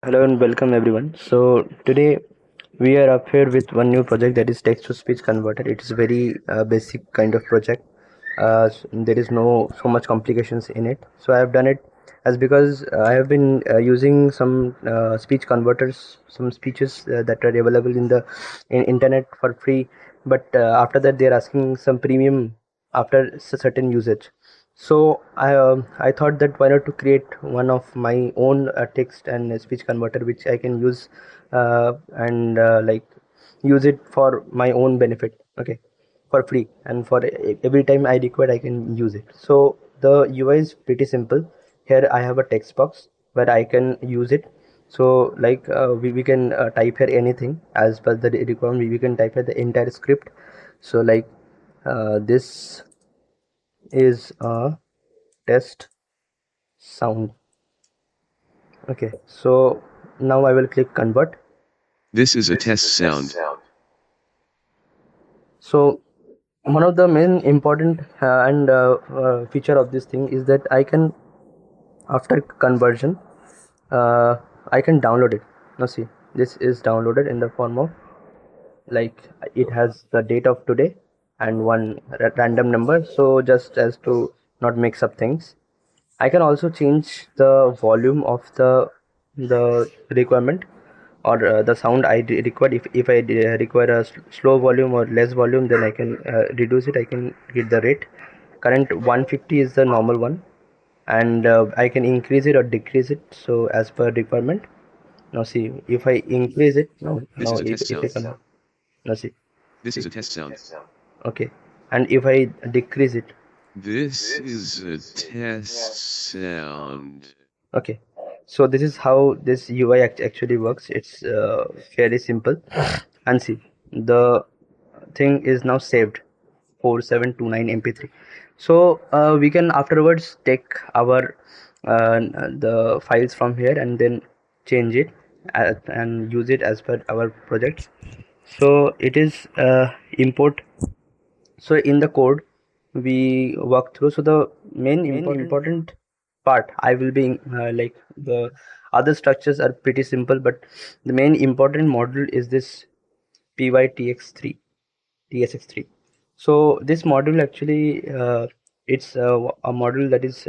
Hello and welcome everyone. So today we are up here with one new project, that is text to speech converter. It is very basic kind of project. There is no so much complications in it. So I have done it as because I have been using some speech converters, some speeches that are available in internet for free. But after that they are asking some premium after certain usage. So I thought that why not to create one of my own text and speech converter which I can use and like use it for my own benefit. Okay, for free, and for every time I require I can use it. So the UI is pretty simple. Here I have a text box where I can use it. So like we can type here anything as per the requirement. We can type here the entire script. So like this is a test sound. Okay, so now I will click convert. This is a test sound. So one of the main important feature of this thing is that I can, after conversion, uh, I can download it. Now see, this is downloaded in the form of, like, it has the date of today and one random number. So just as to not mix up things, I can also change the volume of the requirement, or the sound I require. If I require a slow volume or less volume, then I can reduce it. I can get the rate. Current 150 is the normal one, and I can increase it or decrease it, so as per requirement. Now see, if I increase it, This now is a test if I sound. come, now see, This is a test sound. okay, and if I decrease it, This is a test sound. okay. So this is how this UI actually works. It's fairly simple. And see, the thing is now saved 4729 mp3. So we can afterwards take our the files from here and then change it and use it as per our projects. So it is import. So in the code we walk through. So the main important part I will be like, the other structures are pretty simple, but the main important module is this pytx3 tsx3. So this module actually it's a module that is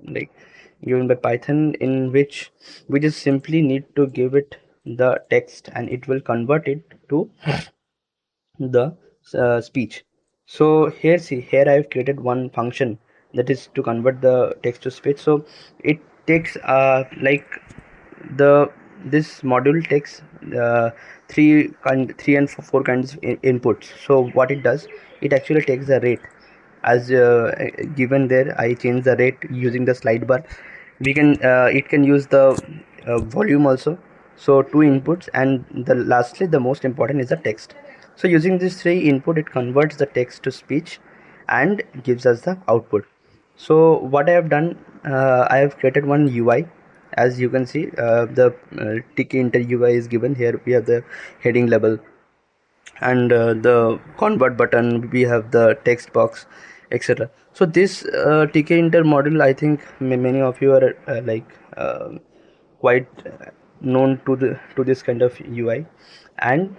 like given by Python, in which we just simply need to give it the text and it will convert it to the speech. So here, see, here I have created one function that is to convert the text to speech. So it takes like, the this module takes three and four kinds of inputs. So what it does, it actually takes the rate as given there. I change the rate using the slide bar. We can it can use the volume also. So two inputs, and the lastly the most important is the text. So using these three input, it converts the text to speech and gives us the output. So what I have done, I have created one UI. As you can see, the Tkinter UI is given here. We have the heading label and the convert button. We have the text box, etc. So this Tkinter model, I think many of you are quite known to this kind of UI, and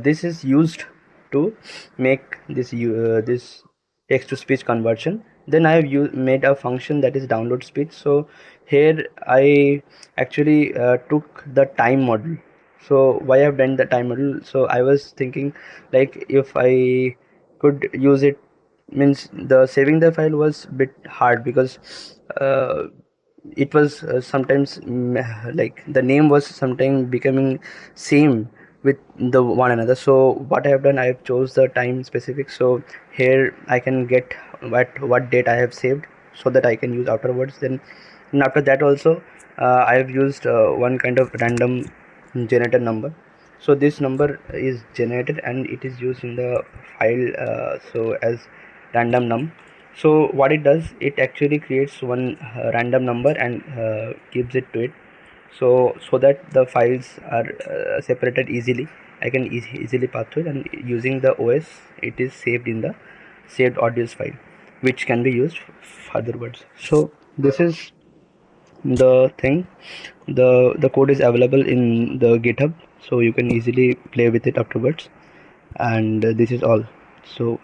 this is used to make this text to speech conversion. Then I have made a function that is download speech. So here I actually took the time model. So why I've done the time model, so I was thinking, like, if I could use it, means the saving the file was bit hard, because it was sometimes like the name was sometimes becoming same with the one another. So what I have done, I have chose the time specific. So here I can get what date I have saved, so that I can use afterwards. Then, and after that also, I have used one kind of random generator number. So this number is generated and it is used in the file, so as random num. So what it does, it actually creates one random number and gives it to it. So that the files are separated easily. I can easily path through it, and using the OS, it is saved in the saved audios file, which can be used furtherwards. So this is the thing, the code is available in the GitHub, so you can easily play with it afterwards. And this is all. So